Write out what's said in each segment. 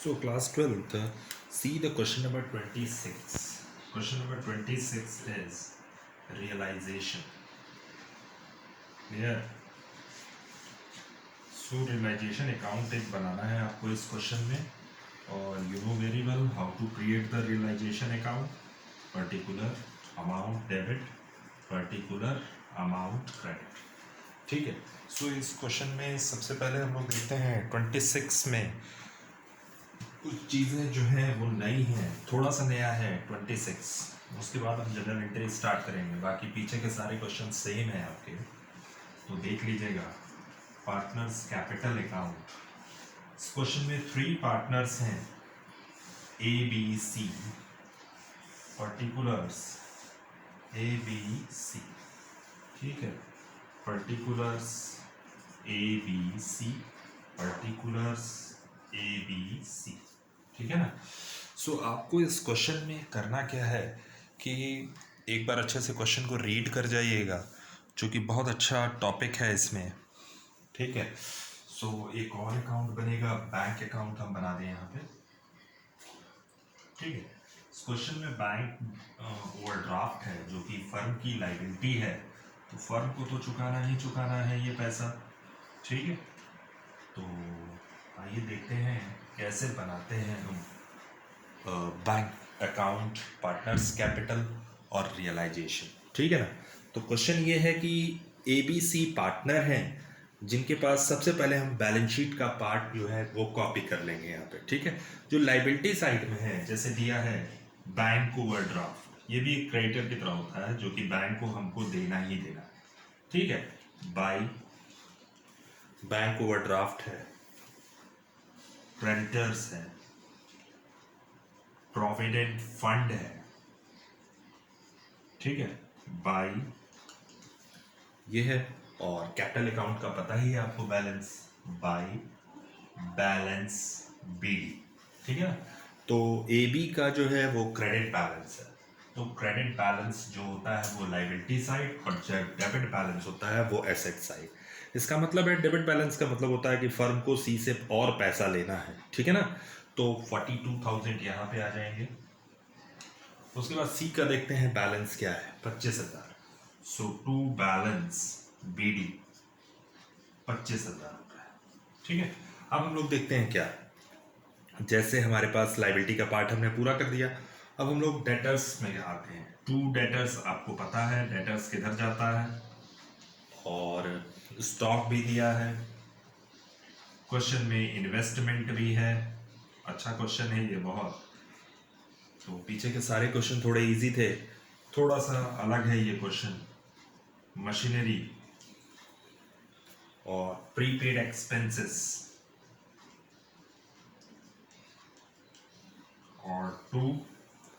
So class 12th, see the question number 26. Question number 26 is realization. Clear? So realization account एक बनाना है आपको इस question में, और you know very well how to create the realization account. Particular amount debit, particular amount credit. ठीक है. सो इस question में सबसे पहले हम लोग देखते हैं 26 में कुछ चीज़ें जो हैं वो नई हैं, थोड़ा सा नया है 26। उसके बाद हम जनरल एंट्री स्टार्ट करेंगे, बाकी पीछे के सारे क्वेश्चन सेम हैं आपके, तो देख लीजिएगा। पार्टनर्स कैपिटल अकाउंट, इस क्वेश्चन में 3 पार्टनर्स हैं, A B C, particulars A B C, ठीक है, particulars A B C, particulars A B C, ठीक है ना। सो आपको इस क्वेश्चन में करना क्या है कि एक बार अच्छे से क्वेश्चन को रीड कर जाइएगा, जो कि बहुत अच्छा टॉपिक है इसमें, ठीक है। सो एक और अकाउंट बनेगा, बैंक अकाउंट हम बना दें यहाँ पे, ठीक है। इस क्वेश्चन में बैंक ओवरड्राफ्ट है, जो कि फर्म की लायबिलिटी है, तो फर्म को तो चुकाना ही चुकाना है ये पैसा, ठीक है। तो आइए देखते हैं कैसे बनाते हैं हम बैंक अकाउंट, पार्टनर्स कैपिटल और रियलाइजेशन, ठीक है ना। तो क्वेश्चन ये है कि ए बी सी पार्टनर हैं, जिनके पास सबसे पहले हम बैलेंस शीट का पार्ट जो है वो कॉपी कर लेंगे यहाँ पे, ठीक है। जो लाइबिलिटी साइड में है, जैसे दिया है बैंक ओवरड्राफ्ट, ये भी एक क्रेडिटर की तरह होता है, जो कि बैंक को हमको देना ही देना, ठीक है। बाई बैंक ओवरड्राफ्ट है, क्रेडिटर्स है, प्रोविडेंट फंड है, ठीक है, बाई ये है, और कैपिटल अकाउंट का पता ही है आपको, बैलेंस बाई बैलेंस बी, ठीक है ना। तो ए बी का जो है वो क्रेडिट बैलेंस है, तो क्रेडिट बैलेंस जो होता है वो लाइबिलिटी साइड, और जब डेबिट बैलेंस होता है वो एसेट साइड। इसका मतलब है डेबिट बैलेंस का मतलब होता है कि फर्म को सी से और पैसा लेना है, ठीक है ना। तो 42,000 यहाँ पे आ जाएंगे। उसके बाद सी का देखते हैं बैलेंस क्या है, 25,000। सो टू बैलेंस बी डी 25,000 रुपये, ठीक है। अब हम लोग देखते हैं क्या, जैसे हमारे पास लाइबिलिटी का पार्ट हमने पूरा कर दिया, अब हम लोग डेटर्स में आते हैं। टू डेटर्स, आपको पता है डेटर्स किधर जाता है, और स्टॉक भी दिया है, क्वेश्चन में इन्वेस्टमेंट भी है, अच्छा क्वेश्चन है ये बहुत। तो पीछे के सारे क्वेश्चन थोड़े इजी थे, थोड़ा सा अलग है ये क्वेश्चन। मशीनरी और प्रीपेड एक्सपेंसेस, और 2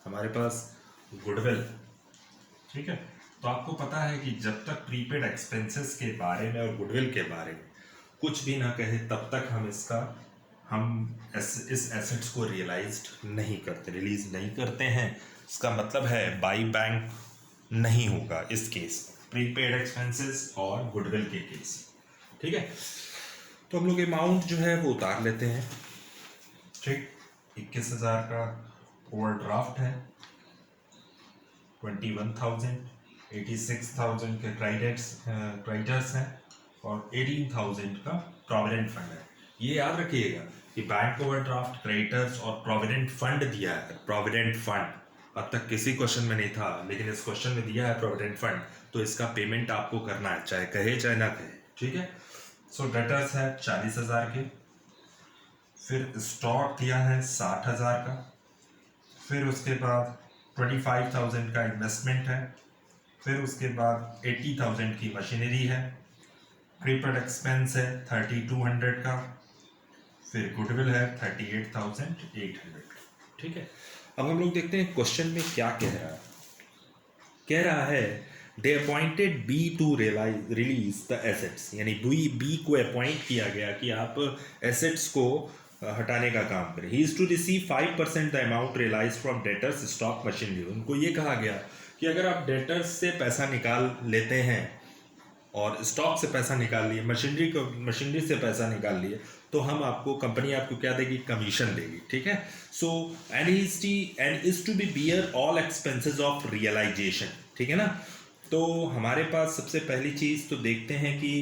हमारे पास गुडविल, ठीक है। तो आपको पता है कि जब तक प्रीपेड एक्सपेंसेस के बारे में और गुडविल के बारे में कुछ भी ना कहे, तब तक हम इस एसेट्स को रियलाइज्ड नहीं करते, रिलीज नहीं करते हैं। इसका मतलब है बाई बैंक नहीं होगा इस केस में, प्रीपेड एक्सपेंसेस और गुडविल के केस, ठीक है। तो हम लोग अमाउंट जो है वो उतार लेते हैं, ठीक। 21,000 का ओवरड्राफ्ट है, 21,000, 86,000 के क्रेडिटर्स हैं, और 18,000 का प्रोविडेंट फंड है। ये याद रखिएगा कि बैंक ओवरड्राफ्ट, क्रेडिटर्स और प्रोविडेंट फंड दिया है। प्रोविडेंट फंड अब तक किसी क्वेश्चन में नहीं था, लेकिन इस क्वेश्चन में दिया है प्रोविडेंट फंड, तो इसका पेमेंट आपको करना है, चाहे कहे चाहे ना कहे, ठीक है। सो डेटर्स है 40,000 के, फिर स्टॉक दिया है 60,000 का, फिर उसके बाद 25,000 का इन्वेस्टमेंट है, फिर उसके बाद 80,000 की मशीनरी है, प्रीपेड एक्सपेंस है 3,200 का, फिर गुडविल है 38,800, ठीक है। अब हम लोग देखते हैं क्वेश्चन में क्या कह रहा है। कह रहा है they appointed B to release the assets, यानी बी को अपॉइंट किया गया कि आप एसेट्स को हटाने का काम करें। He is to receive 5% the amount realise from debtors stock machinery. उनको ये कहा गया कि अगर आप डेटर्स से पैसा निकाल लेते हैं और स्टॉक से पैसा निकाल लिए, मशीनरी से पैसा निकाल लिए, तो हम आपको, कंपनी आपको क्या देगी, कमीशन देगी, ठीक है। So and is to be bear all expenses of realisation, ठीक है ना। तो हमारे पास सबसे पहली चीज़ तो देखते हैं कि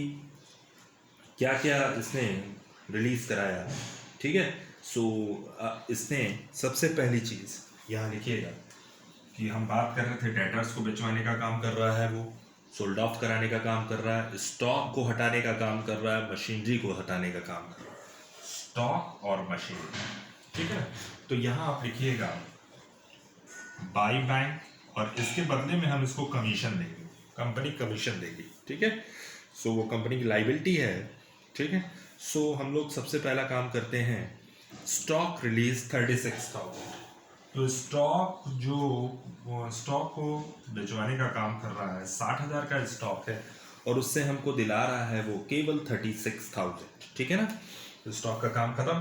क्या क्या इसने रिलीज कराया, ठीक है। सो इसने सबसे पहली चीज़ यहाँ लिखिएगा कि हम बात कर रहे थे डेटर्स को बेचवाने का काम कर रहा है, वो सोल्ड ऑफ कराने का काम कर रहा है, स्टॉक को हटाने का काम कर रहा है, मशीनरी को हटाने का काम कर रहा है, स्टॉक और मशीनरी, ठीक है। तो यहाँ आप लिखिएगा बाई बैंक, और इसके बदले में हम इसको कमीशन देंगे, कंपनी कमीशन देगी, ठीक है। सो वो कंपनी की लाइबिलिटी है, ठीक है। सो हम लोग सबसे पहला काम करते हैं, स्टॉक रिलीज 36,000। तो स्टॉक को भिजवाने का काम कर रहा है, 60,000 का स्टॉक है और उससे हमको दिला रहा है वो केवल 36,000, ठीक है ना। तो स्टॉक का काम खत्म।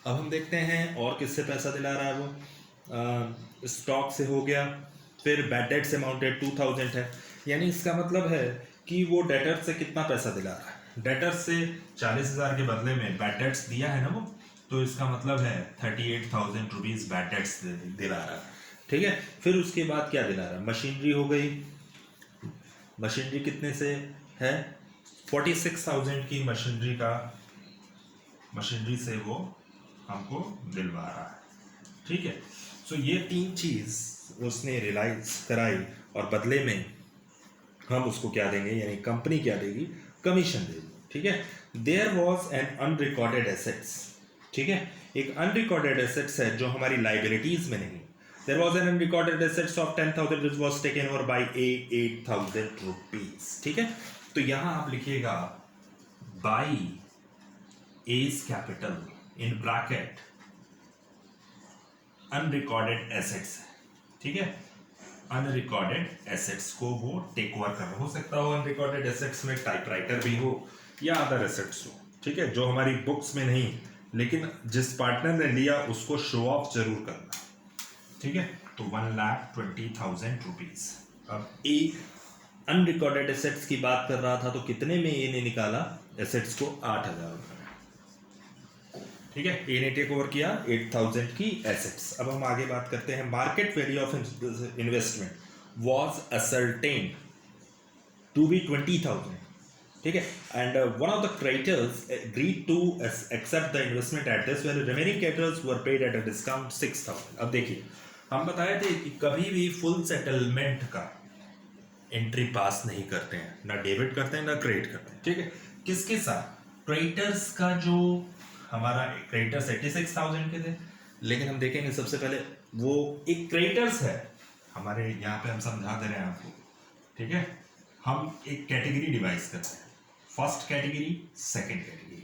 अब हम देखते हैं और किससे पैसा दिला रहा है वो, स्टॉक से हो गया, फिर बैड डेट से अमाउंटेड 2,000 है, यानी इसका मतलब है कि वो डेटर से कितना पैसा दिला रहा है, डेटर से 40,000 के बदले में बैड डेट्स दिया है ना वो, तो इसका मतलब है 38,000 रुपीज़ बैड डेट्स दिला रहा है, ठीक है। फिर उसके बाद क्या दिला रहा है, मशीनरी हो गई, मशीनरी कितने से है, 46,000 की मशीनरी से वो हमको दिलवा रहा है, ठीक है। सो ये तीन चीज़ उसने रियलाइज कराई और बदले में हम उसको क्या देंगे, यानी कंपनी क्या देगी, कमीशन देगी, ठीक है। There was an unrecorded assets, ठीक है। एक अनरिकॉर्डेड एसेट्स है जो हमारी लाइबिलिटीज में नहीं। There was an unrecorded assets of 10,000 which was taken over by 8,000 rupees, ठीक है। तो यहां आप लिखिएगा by A's capital in bracket unrecorded assets, ठीक है। अनरिकॉर्डेड एसेट्स को वो टेक ओवर कर, हो सकता हो अनरिकॉर्डेड एसेट्स में टाइपराइटर भी हो या अदर एसेट्स हो, ठीक है, जो हमारी बुक्स में नहीं, लेकिन जिस पार्टनर ने लिया उसको शो ऑफ जरूर करना, ठीक है। तो 1,20,000 रुपीज। अब ए अनरिकॉर्डेड एसेट्स की बात कर रहा था, तो कितने में ए ने निकाला एसेट्स को, 8,000 रुपये, ठीक है। ए ने टेक ओवर किया 8,000 की एसेट्स। अब हम आगे बात करते हैं, market value of investment was ascertained to be 20,000, ठीक है। And one of the creditors agreed to accept the investment at this when remaining creditors were paid at a discount 6,000। अब देखिए, हम बताए थे कि कभी भी फुल सेटलमेंट का एंट्री पास नहीं करते हैं, ना डेबिट करते हैं ना क्रेडिट करते हैं, ठीक है। किसके साथ, क्रेडिटर्स का, जो हमारा क्रेडिटर्स 86,000 के थे, लेकिन हम देखेंगे सबसे पहले वो एक क्रेडिटर्स है हमारे यहाँ पे, हम समझा दे रहे हैं आपको, ठीक है। हम एक कैटेगरी डिवाइस करते हैं, फर्स्ट कैटेगरी, सेकंड कैटेगरी।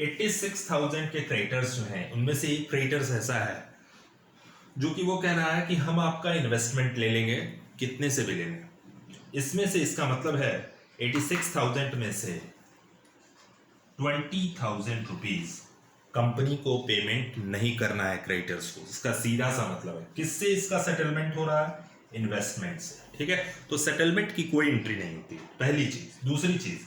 86,000 के क्रेडिटर्स जो हैं, उनमें से एक क्रेडिटर्स ऐसा है जो कि वो कह रहा है कि हम आपका इन्वेस्टमेंट ले लेंगे, कितने से भी ले लेंगे। इसमें से इसका मतलब है 86,000 में से 20,000 रुपीज कंपनी को पेमेंट नहीं करना है क्रेडिटर्स को। इसका सीधा सा मतलब है, किससे इसका सेटलमेंट हो रहा है, इन्वेस्टमेंट से, ठीक है। तो सेटलमेंट की कोई एंट्री नहीं होती, पहली चीज। दूसरी चीज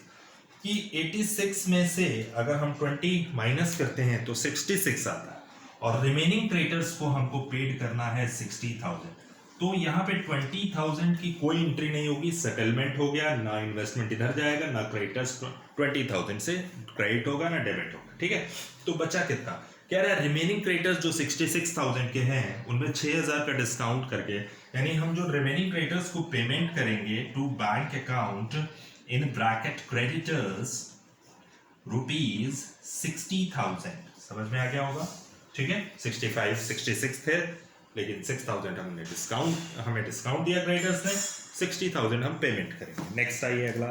कि 86 में से अगर हम 20 माइनस करते हैं तो 66 आता है, और रिमेनिंग क्रेडिटर्स को हमको पेड करना है 60,000। तो यहाँ पे 20,000 की कोई एंट्री नहीं होगी, सेटलमेंट हो गया, ना इन्वेस्टमेंट इधर जाएगा, ना क्रेडिटर्स 20,000 से क्रेडिट होगा ना डेबिट होगा, ठीक है। तो बचा कितना, कह रहा है रिमेनिंग क्रेडिटर्स जो 66,000 के हैं, उनमें 6,000 का डिस्काउंट करके, यानी हम जो रिमेनिंग क्रेडिटर्स को पेमेंट करेंगे to bank account in bracket creditors rupees 60,000, समझ में आ गया होगा, ठीक है। 65 66 थे, लेकिन 6,000 हमें डिस्काउंट दिया क्रेडिटर्स ने, 60,000 हम पेमेंट करेंगे। नेक्स्ट आइए अगला,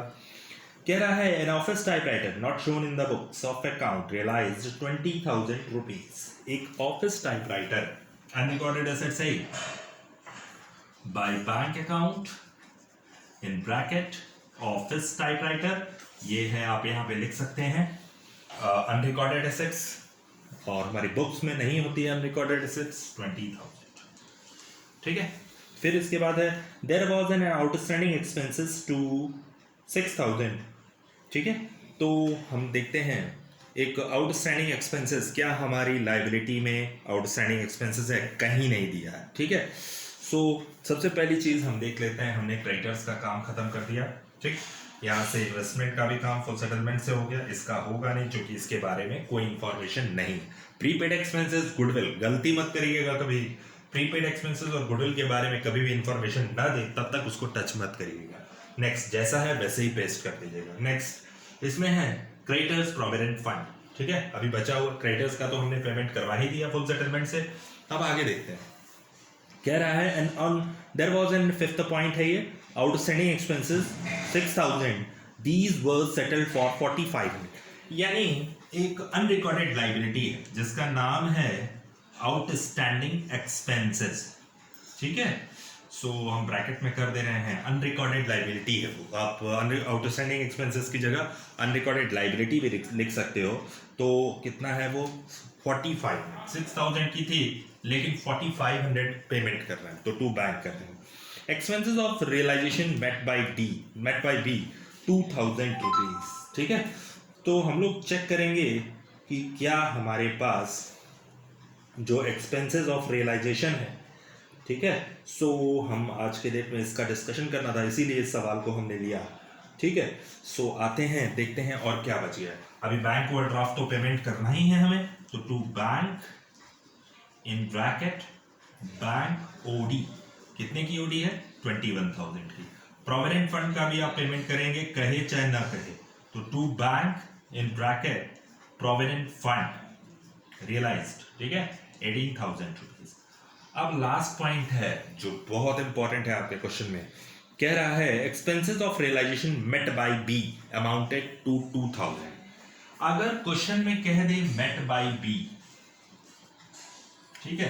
कह रहा है an office typewriter not shown in the books of account realized 20,000 rupees. एक ऑफिस टाइपराइटर अनरिकॉर्डेड एसेट्स है by bank account in bracket office typewriter, ये है, आप यहाँ पे लिख सकते हैं अनरिकॉर्डेड एसेट्स, और हमारी बुक्स में नहीं होती है अनरिकॉर्डेड एसेट्स 20,000, ठीक है। फिर इसके बाद है there was an outstanding expenses to 6,000, ठीक है। तो हम देखते हैं एक आउटस्टैंडिंग एक्सपेंसेस, क्या हमारी लाइबिलिटी में आउटस्टैंडिंग एक्सपेंसेस है? कहीं नहीं दिया है, ठीक है। सो सबसे पहली चीज हम देख लेते हैं, हमने क्रेडिटर्स का काम खत्म कर दिया, ठीक। यहाँ से इन्वेस्टमेंट का भी काम फुल सेटलमेंट से हो गया, इसका होगा नहीं क्योंकि इसके बारे में कोई इंफॉर्मेशन नहीं। प्रीपेड एक्सपेंसेस, गुडविल, गलती मत करिएगा कभी, प्रीपेड एक्सपेंसेस और गुडविल के बारे में कभी भी इंफॉर्मेशन ना दे तब तक उसको टच मत करिएगा। नेक्स्ट, जैसा है वैसे ही पेस्ट कर दीजिएगा। नेक्स्ट इसमें है क्रेडिटर्स प्रोविडेंट फंड, ठीक है। अभी बचा हुआ क्रेडिटर्स का तो हमने पेमेंट करवा ही दिया फुल सेटलमेंट से। अब आगे देखते हैं, कह रहा है and on their was N fifth point है ये, outstanding expenses 6000, these were settled for 4500, यानी एक अनरिकॉर्डेड लाइबिलिटी है जिसका नाम है आउटस्टैंडिंग एक्सपेंसेस, ठीक है। सो हम ब्रैकेट में कर दे रहे हैं अनरिकॉर्डेड लाइबिलिटी है वो, आप आउटस्टैंडिंग एक्सपेंसेस की जगह अनरिकॉर्डेड लाइबिलिटी भी लिख सकते हो। तो कितना है वो 45, 6000 की थी लेकिन 4500 पेमेंट कर रहे हैं, तो टू बैंक कर रहे हैं। Expenses of realization met by B 2000 rupees, ठीक है। तो हम लोग चेक करेंगे कि क्या हमारे पास जो एक्सपेंसेस ऑफ रियलाइजेशन है, ठीक है। सो हम आज के डेट में इसका डिस्कशन करना था, इसीलिए इस सवाल को हमने लिया, ठीक है। सो आते हैं, देखते हैं और क्या बच गया है। अभी बैंक ओवरड्राफ्ट तो पेमेंट करना ही है हमें, तो to bank in bracket bank OD, कितने की ओडी है 21,000 की। प्रोविडेंट फंड का भी आप पेमेंट करेंगे कहे चाहे ना कहे, तो to bank in bracket provident fund realized, ठीक है 18,000 रुपीज। अब लास्ट पॉइंट है जो बहुत इंपॉर्टेंट है आपके क्वेश्चन में, कह रहा है expenses of realization met by B amounted to 2000। अगर क्वेश्चन में कह दे मेट बाय बी, ठीक है,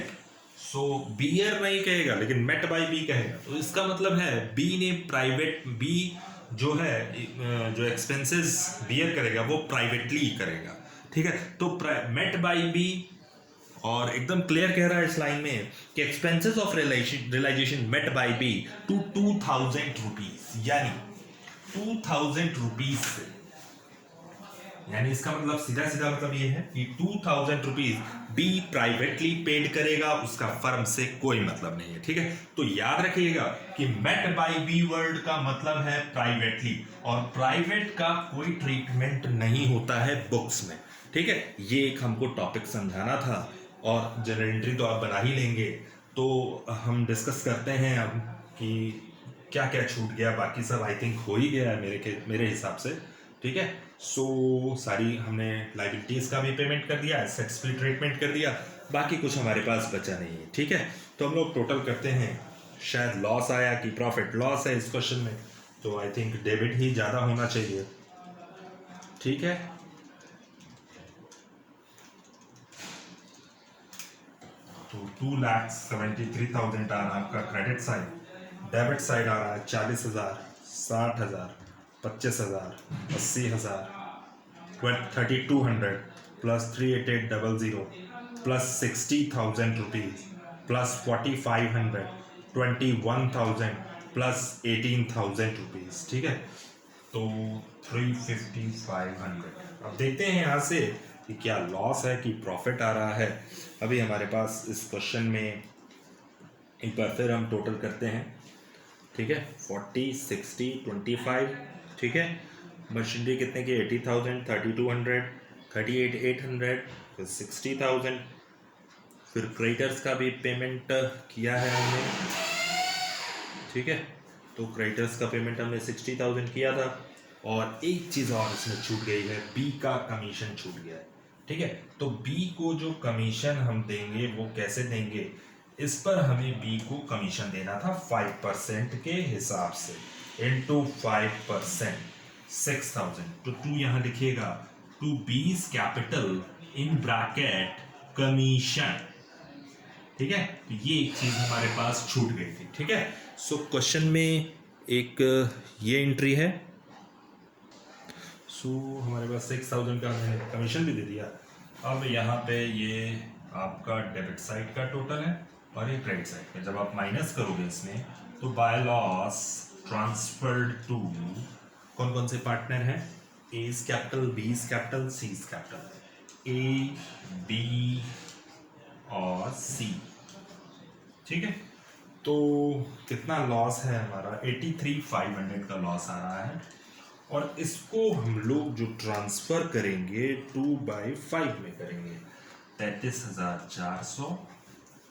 सो बीयर नहीं कहेगा लेकिन मेट बाय बी कहेगा, तो इसका मतलब है बी ने प्राइवेट, बी जो है जो एक्सपेंसेस बीयर करेगा वो प्राइवेटली करेगा, ठीक है। तो मेट बाय बी, और एकदम क्लियर कह रहा है इस लाइन में कि expenses of realization met by B to 2000 rupees, यानी 2000 रुपीज से, यानी इसका मतलब सीधा सीधा मतलब ये है कि 2000 रुपीज बी प्राइवेटली पेड करेगा, उसका फर्म से कोई मतलब नहीं है, ठीक है। तो याद रखिएगा कि मेट बाय बी वर्ड का मतलब है प्राइवेटली, और प्राइवेट का कोई ट्रीटमेंट नहीं होता है बुक्स में, ठीक है। ये एक हमको टॉपिक समझाना था, और जनरल एंट्री तो आप बना ही लेंगे, तो हम डिस्कस करते हैं अब कि क्या क्या छूट गया। बाकी सब आई थिंक हो ही गया है मेरे हिसाब से, ठीक है। सो सारी हमने लाइबिलिटीज का भी पेमेंट कर दिया, एसेट्स भी ट्रीटमेंट कर दिया, बाकी कुछ हमारे पास बचा नहीं है, ठीक है। तो हम लोग टोटल करते हैं, शायद लॉस आया कि प्रॉफिट लॉस है इस क्वेश्चन में, तो आई थिंक डेबिट ही ज़्यादा होना चाहिए, ठीक है। तो 2,73,000 आ रहा है आपका क्रेडिट साइड, डेबिट साइड आ रहा है 40,000, 60,000, 25,000, 80,000, 3,200 plus 38800 plus 60,000 rupees plus 4,500, 21,000 plus 18,000 rupees, ठीक है। तो 350,500। अब देखते हैं यहाँ से कि क्या लॉस है कि प्रॉफिट आ रहा है। अभी हमारे पास इस क्वेश्चन में एक बार फिर हम टोटल करते हैं, ठीक है। 40, 60, 25, ठीक है। मशीनरी कितने की 80,000, 3,200, 38,800, फिर 60,000, फिर क्रेडिटर्स का भी पेमेंट किया है हमने, ठीक है। तो क्रेडिटर्स का पेमेंट हमने 60,000 किया था, और एक चीज़ और इसमें छूट गई है, बी का कमीशन छूट गया है, ठीक है। तो बी को जो कमीशन हम देंगे वो कैसे देंगे, इस पर हमें बी को कमीशन देना था 5% के हिसाब से, इंटू 5%, 6,000। तो टू यहाँ लिखिएगा, टू बीज कैपिटल इन ब्रैकेट कमीशन, ठीक है। तो ये एक चीज हमारे पास छूट गई थी, ठीक है। सो क्वेश्चन में एक ये एंट्री है, सो हमारे पास 6,000 का हमने कमीशन भी दे दिया। अब यहाँ पे ये आपका डेबिट साइड का टोटल है, और ये क्रेडिट साइड का, जब आप माइनस करोगे इसमें, तो बाय लॉस ट्रांसफर्ड टू कौन कौन से पार्टनर हैं, A is capital, B is capital, C is capital, A B और सी। ठीक है, तो कितना लॉस है हमारा, 83,500 का लॉस आ रहा है। और इसको हम लोग जो ट्रांसफर करेंगे 2/5 में करेंगे, 33,400,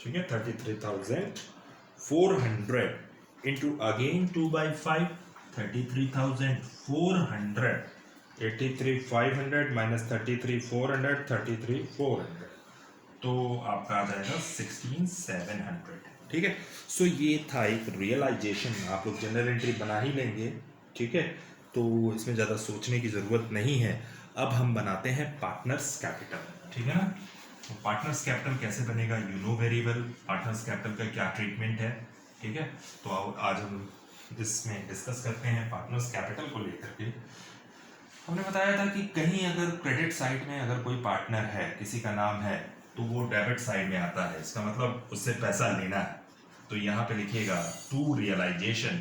ठीक है, 33,400 इंटू अगेन 2/5, 33,400, 83,500 माइनस 33,400, 33,400, तो आपका आ जाएगा 16,700। ठीक है, सो ये था एक रियलाइजेशन, आप लोग जनरल एंट्री बना ही लेंगे। ठीक है, तो इसमें ज़्यादा सोचने की ज़रूरत नहीं है। अब हम बनाते हैं पार्टनर्स कैपिटल। ठीक है ना, तो पार्टनर्स कैपिटल कैसे बनेगा, you know very well partners capital का क्या ट्रीटमेंट है। ठीक है, तो आज हम इसमें डिस्कस करते हैं पार्टनर्स कैपिटल को लेकर के। हमने बताया था कि कहीं अगर क्रेडिट साइड में अगर कोई पार्टनर है, किसी का नाम है, तो वो डेबिट साइड में आता है, इसका मतलब उससे पैसा लेना है। तो यहाँ पे लिखिएगा to realization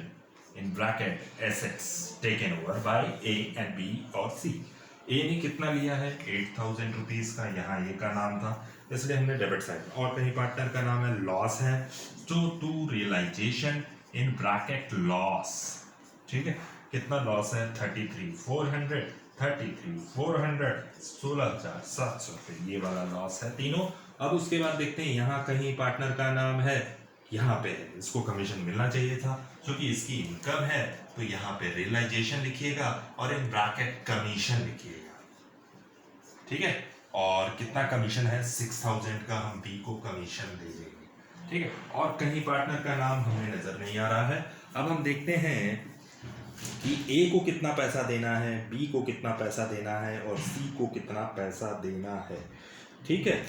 in bracket assets taken over by A and B और सी। ए ने कितना लिया है, 8,000 रुपीज़ का, यहाँ ए का नाम था इसलिए हमने डेबिट साइड, और कहीं पार्टनर का नाम है लॉस है, तो to realization in bracket loss. ठीक है, कितना लॉस है, 33,400, 33,400, 16,700 रुपये, ये वाला लॉस है तीनों। अब उसके बाद देखते हैं यहाँ कहीं पार्टनर का नाम है, यहाँ पे है, इसको कमीशन मिलना चाहिए था क्योंकि इसकी इनकम है, तो यहाँ पे रियलाइजेशन लिखिएगा और इन ब्रैकेट कमीशन लिखिएगा। ठीक है, और कितना कमीशन है, 6,000 का हम बी को कमीशन दे देंगे। ठीक है, और कहीं पार्टनर का नाम हमें नजर नहीं आ रहा है। अब हम देखते हैं कि ए को कितना पैसा देना है, बी को कितना पैसा देना है और सी को कितना पैसा देना है। ठीक है,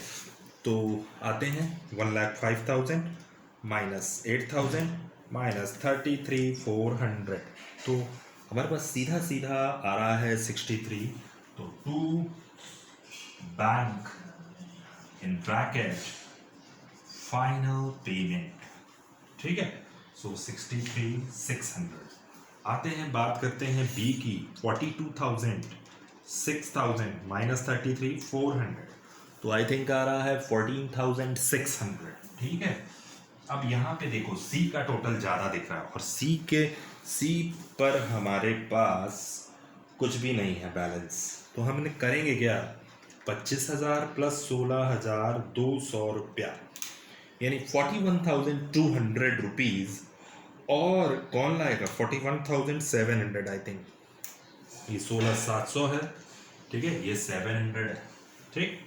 तो आते हैं 1,05,000 माइनस 8,000 माइनस 33,400, तो हमारे पास सीधा सीधा आ रहा है 63। तो to bank in bracket final payment. ठीक है, सो 63,600। आते हैं, बात करते हैं बी की, 42,000, 6,000 माइनस 33,400, तो आई थिंक आ रहा है 14,600। ठीक है, अब यहाँ पे देखो सी का टोटल ज़्यादा दिख रहा है और सी पर हमारे पास कुछ भी नहीं है बैलेंस, तो हमने करेंगे क्या, 25,000 प्लस 16,200 रुपया, यानी 41,200 रुपीज़। और कौन लाएगा, 41,700 आई थिंक, ये 16,700 है। ठीक है, ये 700 है। ठीक,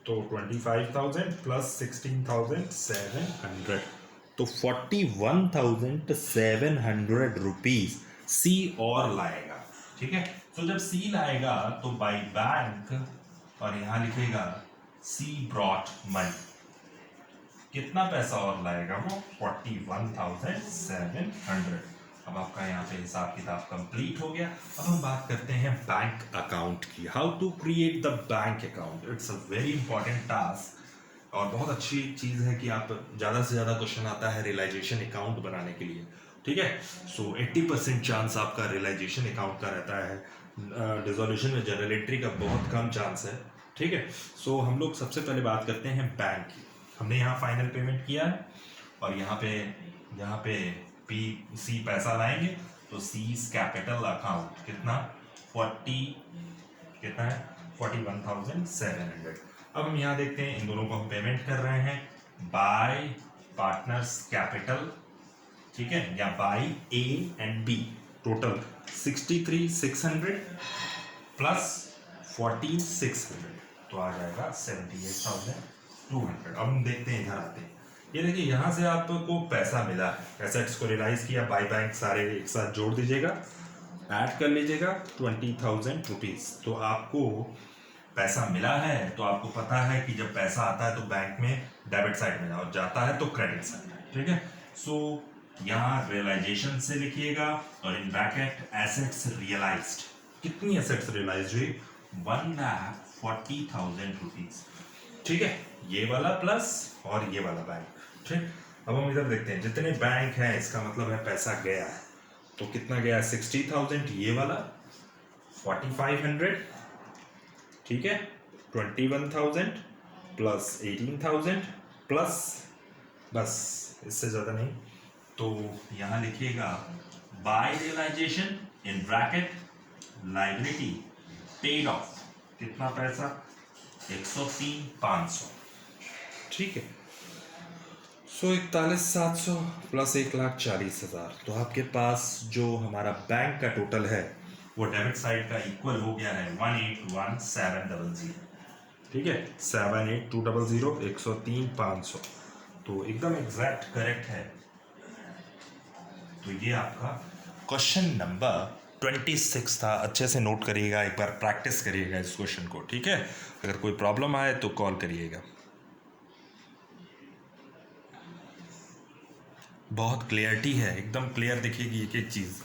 तो 25,000 प्लस 16,700, तो 41,700 रुपीज सी और लाएगा। ठीक है, तो जब सी लाएगा तो बाय बैंक, और यहां लिखेगा सी ब्रॉट मनी, कितना पैसा और लाएगा वो, 41,700। अब आपका यहाँ पे हिसाब किताब कंप्लीट हो गया। अब हम बात करते हैं बैंक अकाउंट की, how to create the bank account. It's a very important task और बहुत अच्छी चीज़ है कि आप ज़्यादा से ज़्यादा क्वेश्चन आता है रियलाइजेशन अकाउंट बनाने के लिए। ठीक है, सो 80% चांस आपका रियलाइजेशन अकाउंट का रहता है, डिसोल्यूशन में जनरल एंट्री का बहुत कम चांस है। ठीक है, सो हम लोग सबसे पहले बात करते हैं बैंक की। हमने यहाँ फाइनल पेमेंट किया है और यहाँ पे पी सी पैसा लाएंगे, तो सी कैपिटल अकाउंट कितना, 41,700। अब हम यहाँ देखते हैं, इन दोनों को हम पेमेंट कर रहे हैं बाय पार्टनर्स कैपिटल। ठीक है, या by A and B, total 63,600 plus 14,600, तो आ जाएगा 78,200। अब हम देखते हैं, इधर आते हैं, ये देखिए यहाँ से आपको पैसा मिला है, एसेट्स को रियलाइज किया बाय बैंक, सारे एक साथ जोड़ दीजिएगा, ऐड कर लीजिएगा 20,000 रुपीज़, तो आपको पैसा मिला है। तो आपको पता है कि जब पैसा आता है तो बैंक में डेबिट साइड में और जाता है तो क्रेडिट साइड। ठीक है, सो यहाँ रियलाइजेशन से लिखिएगा और इन ब्रैकेट एसेट्स रियलाइज्ड, कितनी एसेट्स रियलाइज हुई, 1,40,000 रुपीज़। ठीक है, ये वाला प्लस और ये वाला बैंक। ठीक, अब हम इधर देखते हैं, जितने बैंक हैं इसका मतलब है पैसा गया है, तो कितना गया है, 60,000 ये वाला 4500, ठीक है, 21,000 प्लस 18,000 प्लस, बस इससे ज़्यादा नहीं। तो यहाँ लिखिएगा by realization in bracket liability paid off, कितना पैसा, 103,500, ठीक है। 41,700 प्लस 1,40,000, तो आपके पास जो हमारा बैंक का टोटल है वो डेबिट साइड का इक्वल हो गया है 181,700, ठीक है, 78200, 103,500, तो एकदम एग्जैक्ट करेक्ट है। तो ये आपका क्वेश्चन नंबर 26 था। अच्छे से नोट करिएगा, एक बार प्रैक्टिस करिएगा इस क्वेश्चन को, ठीक है। अगर कोई प्रॉब्लम आए तो कॉल करिएगा। बहुत क्लियरिटी है, एकदम क्लियर दिखेगी एक एक चीज़।